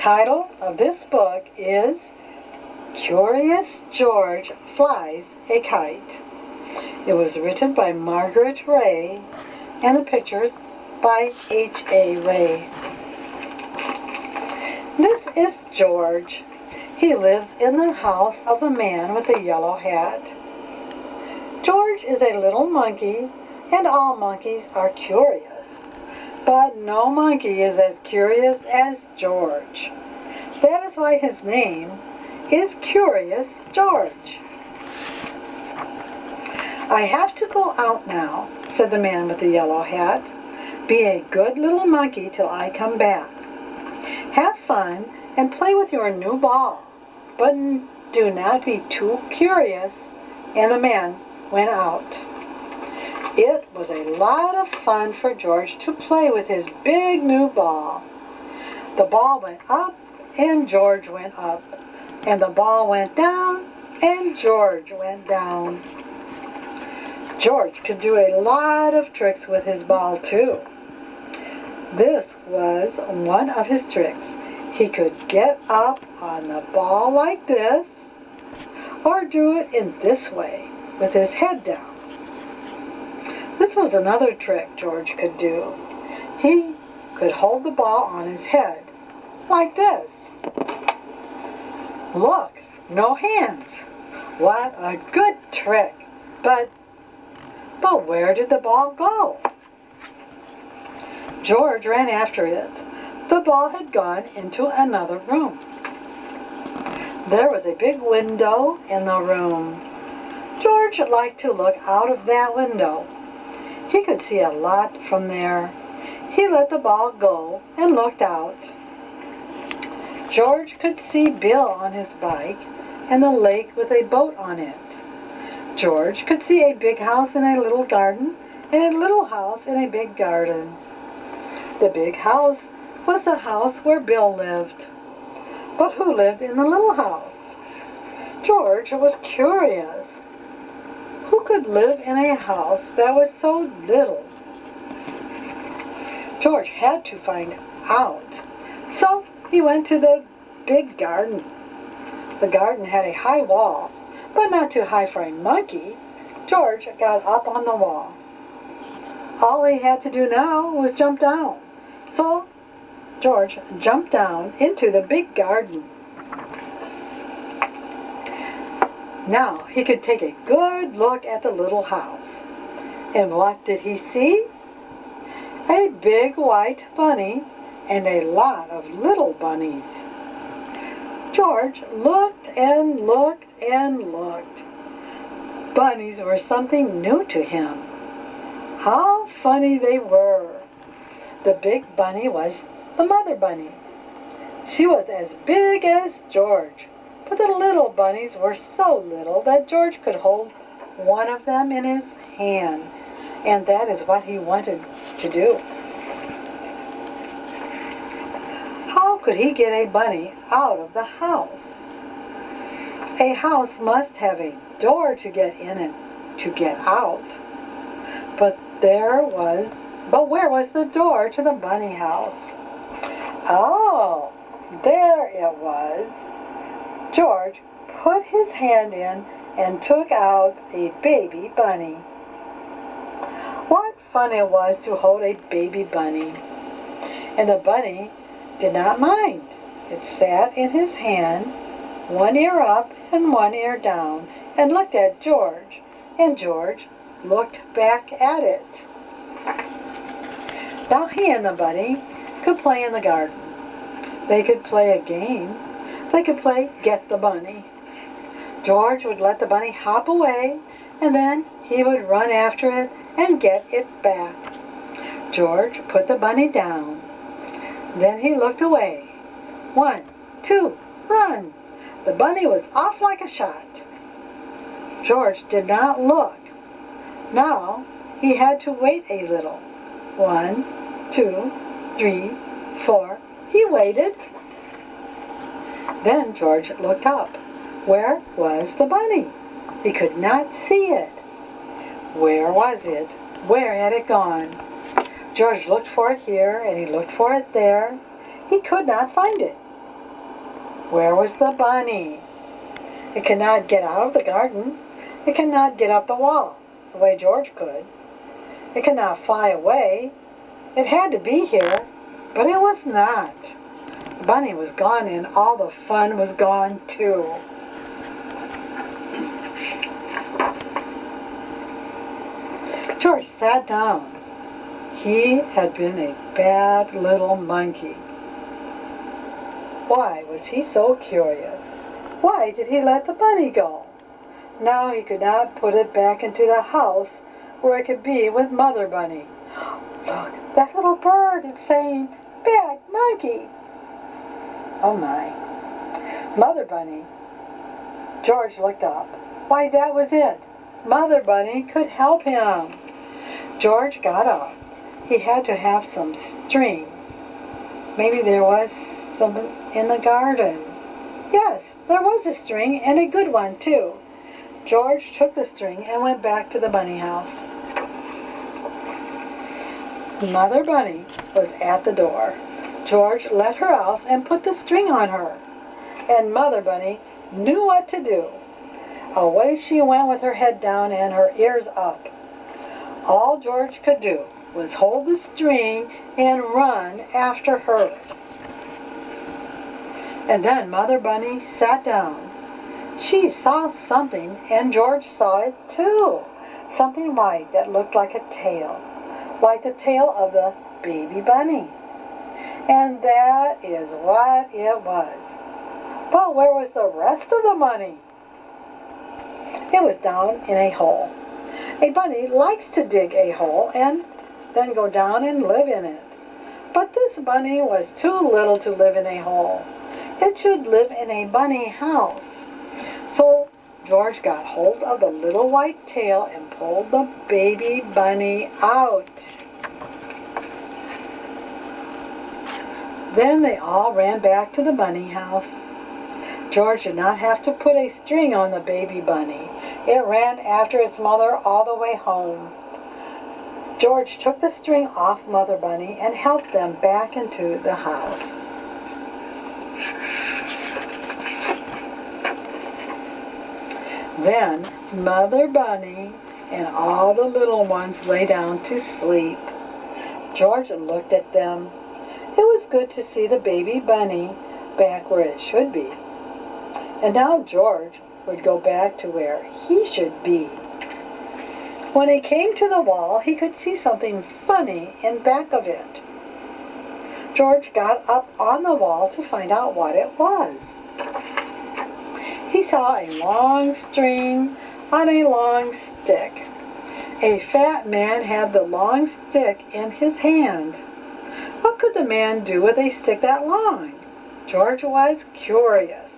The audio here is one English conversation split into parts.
title of this book is Curious George Flies a Kite. It was written by Margret Rey and the pictures by H.A. Rey. This is George. He lives in the house of the man with the yellow hat. George is a little monkey, and all monkeys are curious. But no monkey is as curious as George. That is why his name is Curious George. "I have to go out now," said the man with the yellow hat. "Be a good little monkey till I come back. Have fun and play with your new ball, but do not be too curious." And the man went out. It was a lot of fun for George to play with his big new ball. The ball went up and George went up, and the ball went down and George went down. George could do a lot of tricks with his ball too. This was one of his tricks. He could get up on the ball like this, or do it in this way with his head down. This was another trick George could do. He could hold the ball on his head like this. Look, no hands. What a good trick. But where did the ball go? George ran after it. The ball had gone into another room. There was a big window in the room. George liked to look out of that window. He could see a lot from there. He let the ball go and looked out. George could see Bill on his bike and the lake with a boat on it. George could see a big house in a little garden and a little house in a big garden. The big house was the house where Bill lived. But who lived in the little house? George was curious. Who could live in a house that was so little? George had to find out. So he went to the big garden. The garden had a high wall, but not too high for a monkey. George got up on the wall. All he had to do now was jump down. So George jumped down into the big garden. Now he could take a good look at the little house. And what did he see? A big white bunny and a lot of little bunnies. George looked and looked and looked. Bunnies were something new to him. How funny they were! The big bunny was the mother bunny. She was as big as George, but the little bunnies were so little that George could hold one of them in his hand, and that is what he wanted to do. How could he get a bunny out of the house? A house must have a door to get in and to get out. But where was the door to the bunny house? Oh, there it was. George put his hand in and took out a baby bunny. What fun it was to hold a baby bunny. And the bunny did not mind. It sat in his hand, one ear up and one ear down, and looked at George, and George looked back at it. Now he and the bunny could play in the garden. They could play a game. They could play Get the Bunny. George would let the bunny hop away, and then he would run after it and get it back. George put the bunny down. Then he looked away. 1, 2, run! The bunny was off like a shot. George did not look. Now he had to wait a little. 1, 2, 3, 4. He waited. Then George looked up. Where was the bunny? He could not see it. Where was it? Where had it gone? George looked for it here and he looked for it there. He could not find it. Where was the bunny? It could not get out of the garden. It could not get up the wall, the way George could. It could not fly away. It had to be here, but it was not. The bunny was gone, and all the fun was gone too. George sat down. He had been a bad little monkey. Why was he so curious? Why did he let the bunny go? Now he could not put it back into the house where it could be with Mother Bunny. Look, that little bird is saying, "Bad monkey." Oh my. Mother Bunny. George looked up. Why, that was it. Mother Bunny could help him. George got up. He had to have some string. Maybe there was some in the garden. Yes, there was a string, and a good one too. George took the string and went back to the bunny house. Mother Bunny was at the door. George let her out and put the string on her. And Mother Bunny knew what to do. Away she went with her head down and her ears up. All George could do was hold the string and run after her. And then Mother Bunny sat down. She saw something, and George saw it too. Something white that looked like a tail, like the tail of the baby bunny. And that is what it was. But where was the rest of the bunny? It was down in a hole. A bunny likes to dig a hole and then go down and live in it. But this bunny was too little to live in a hole. It should live in a bunny house. So George got hold of the little white tail and pulled the baby bunny out. Then they all ran back to the bunny house. George did not have to put a string on the baby bunny. It ran after its mother all the way home. George took the string off Mother Bunny and helped them back into the house. Then Mother Bunny and all the little ones lay down to sleep. George looked at them. It was good to see the baby bunny back where it should be. And now George would go back to where he should be. When he came to the wall, he could see something funny in back of it. George got up on the wall to find out what it was. He saw a long string on a long stick. A fat man had the long stick in his hand. What could the man do with a stick that long? George was curious.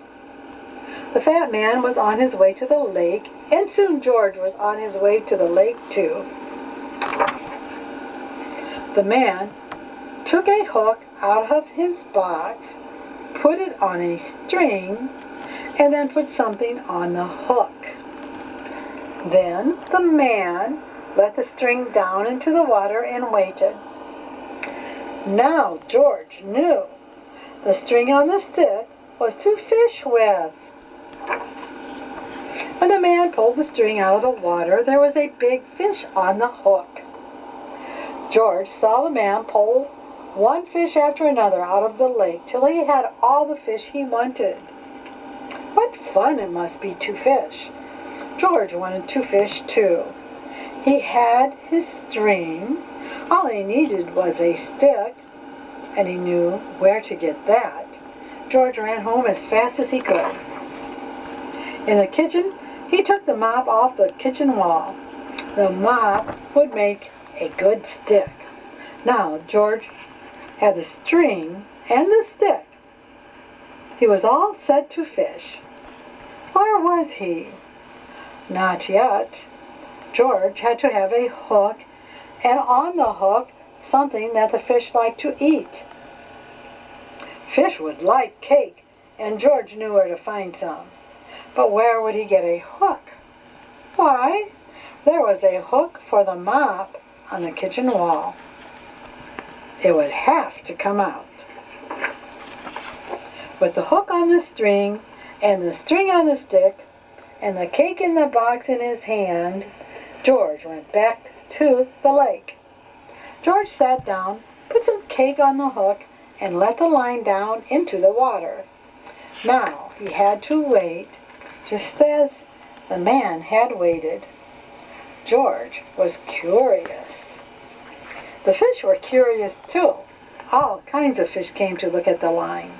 The fat man was on his way to the lake, and soon George was on his way to the lake too. The man took a hook out of his box, put it on a string, and then put something on the hook. Then the man let the string down into the water and waited. Now George knew the string on the stick was to fish with. When the man pulled the string out of the water, there was a big fish on the hook. George saw the man pull one fish after another out of the lake till he had all the fish he wanted. What fun it must be to fish! George wanted to fish too. He had his string. All he needed was a stick, and he knew where to get that. George ran home as fast as he could. In the kitchen, he took the mop off the kitchen wall. The mop would make a good stick. Now George had the string and the stick. He was all set to fish. Where was he? Not yet. George had to have a hook, and on the hook something that the fish liked to eat. Fish would like cake, and George knew where to find some. But where would he get a hook? Why, there was a hook for the mop on the kitchen wall. It would have to come out. With the hook on the string and the string on the stick and the cake in the box in his hand, George went back to the lake. George sat down, put some cake on the hook, and let the line down into the water. Now he had to wait, just as the man had waited. George was curious. The fish were curious too. All kinds of fish came to look at the line.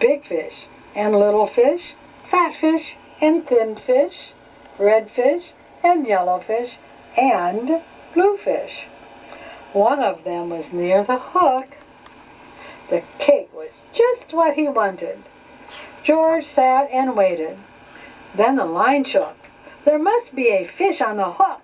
Big fish and little fish, fat fish and thin fish, red fish and yellow fish, and blue fish. One of them was near the hook. The cake was just what he wanted. George sat and waited. Then the line shook. There must be a fish on the hook.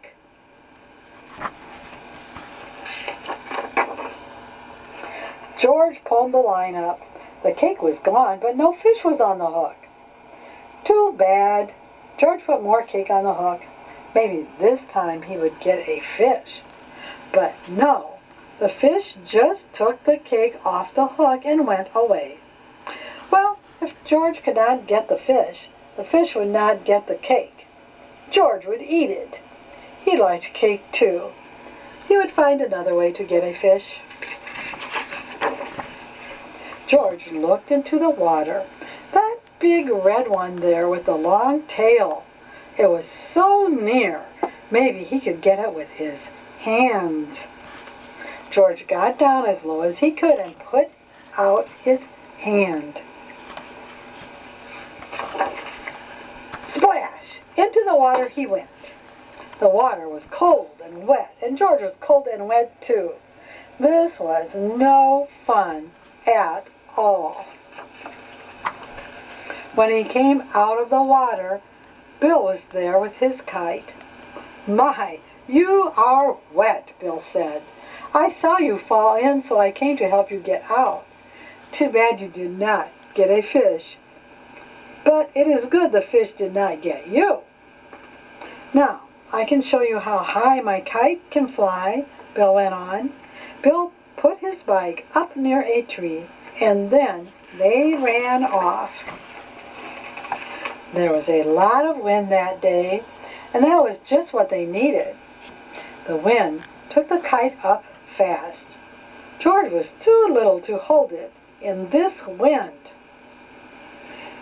George pulled the line up. The cake was gone, but no fish was on the hook. Too bad. George put more cake on the hook. Maybe this time he would get a fish. But no, the fish just took the cake off the hook and went away. Well, if George could not get the fish would not get the cake. George would eat it. He liked cake too. He would find another way to get a fish. George looked into the water. That big red one there with the long tail. It was so near. Maybe he could get it with his hands. George got down as low as he could and put out his hand. Splash! Into the water he went. The water was cold and wet, and George was cold and wet too. This was no fun at all. When he came out of the water, Bill was there with his kite. "My, you are wet," Bill said. "I saw you fall in, so I came to help you get out. Too bad you did not get a fish. But it is good the fish did not get you. Now, I can show you how high my kite can fly," Bill went on. Bill put his bike up near a tree, and then they ran off. There was a lot of wind that day, and that was just what they needed. The wind took the kite up fast. George was too little to hold it in this wind.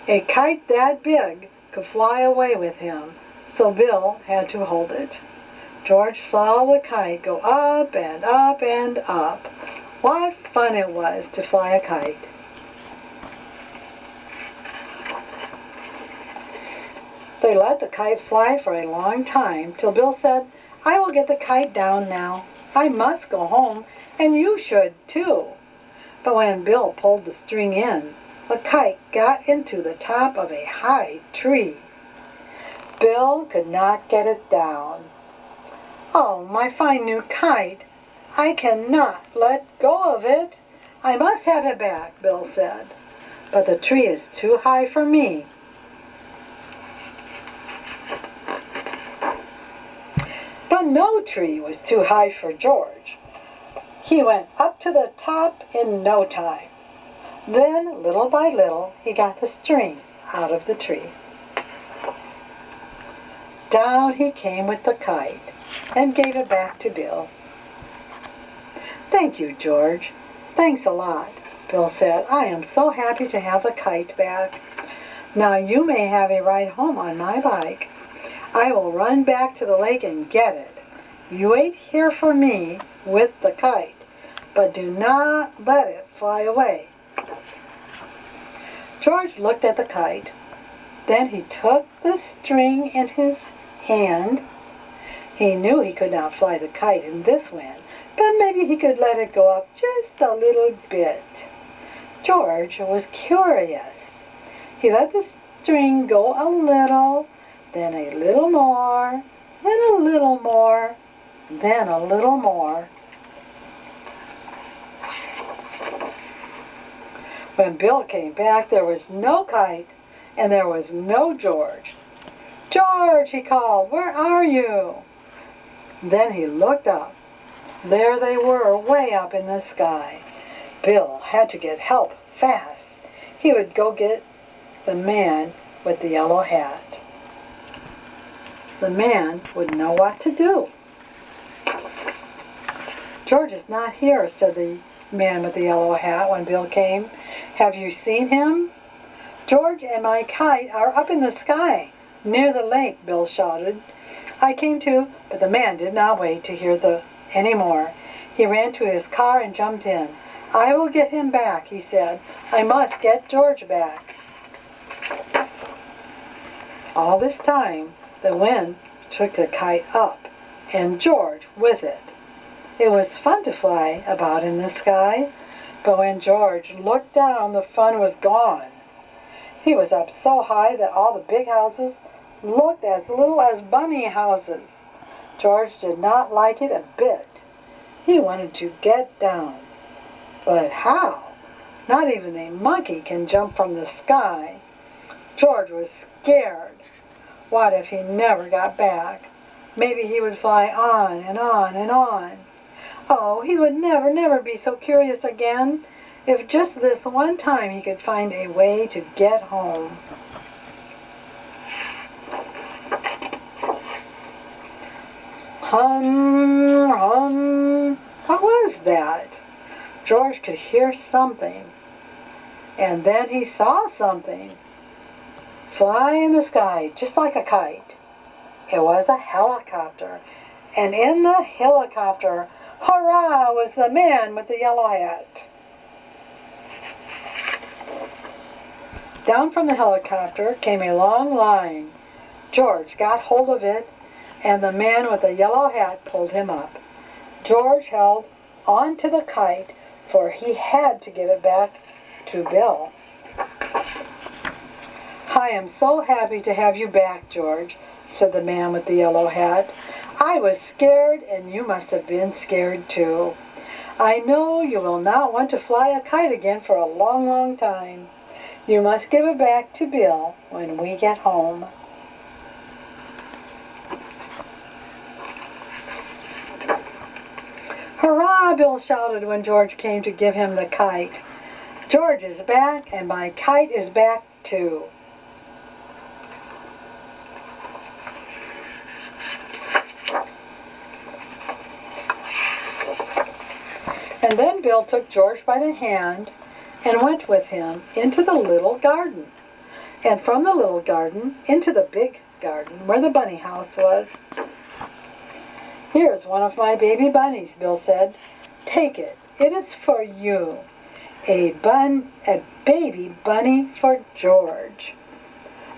A kite that big could fly away with him, so Bill had to hold it. George saw the kite go up and up and up. What fun it was to fly a kite. They let the kite fly for a long time, till Bill said, "I will get the kite down now. I must go home, and you should too." But when Bill pulled the string in, the kite got into the top of a high tree. Bill could not get it down. "Oh, my fine new kite! I cannot let go of it. I must have it back," Bill said. "But the tree is too high for me." But no tree was too high for George. He went up to the top in no time. Then, little by little, he got the string out of the tree. Down he came with the kite and gave it back to Bill. "Thank you, George. Thanks a lot," Bill said. "I am so happy to have the kite back. Now you may have a ride home on my bike. I will run back to the lake and get it. You wait here for me with the kite, but do not let it fly away." George looked at the kite. Then he took the string in his hand. He knew he could not fly the kite in this wind, but maybe he could let it go up just a little bit. George was curious. He let the string go a little, then a little more, then a little more, then a little more. When Bill came back, there was no kite, and there was no George. "George," he called, "where are you?" Then he looked up. There they were, way up in the sky. Bill had to get help fast. he would go get the man with the yellow hat. The man would know what to do. "George is not here," said the man with the yellow hat when Bill came. "Have you seen him?" "George and my kite are up in the sky, near the lake," Bill shouted. "I came too," but the man did not wait to hear any more. He ran to his car and jumped in. "I will get him back," he said. "I must get George back." All this time, the wind took the kite up, and George with it. It was fun to fly about in the sky, but when George looked down, the fun was gone. He was up so high that all the big houses looked as little as bunny houses. George did not like it a bit. He wanted to get down. But how? Not even a monkey can jump from the sky. George was scared. What if he never got back? Maybe he would fly on and on and on. Oh, he would never, never be so curious again. If just this one time he could find a way to get home. Hum, hum. What was that? George could hear something. And then he saw something fly in the sky, just like a kite. It was a helicopter. And in the helicopter, hurrah, was the man with the yellow hat. Down from the helicopter came a long line. George got hold of it, and the man with the yellow hat pulled him up. George held on to the kite, for he had to give it back to Bill. "I am so happy to have you back, George," said the man with the yellow hat. "I was scared, and you must have been scared too. I know you will not want to fly a kite again for a long, long time. You must give it back to Bill when we get home." "Hurrah!" Bill shouted when George came to give him the kite. "George is back, and my kite is back too." And then Bill took George by the hand and went with him into the little garden, and from the little garden into the big garden where the bunny house was. "Here's one of my baby bunnies," Bill said. "Take it. It is for you. A baby bunny for George."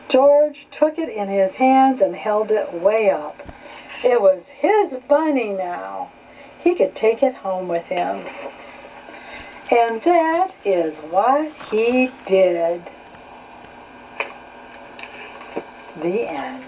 George took it in his hands and held it way up. It was his bunny now. He could take it home with him. And that is what he did. The end.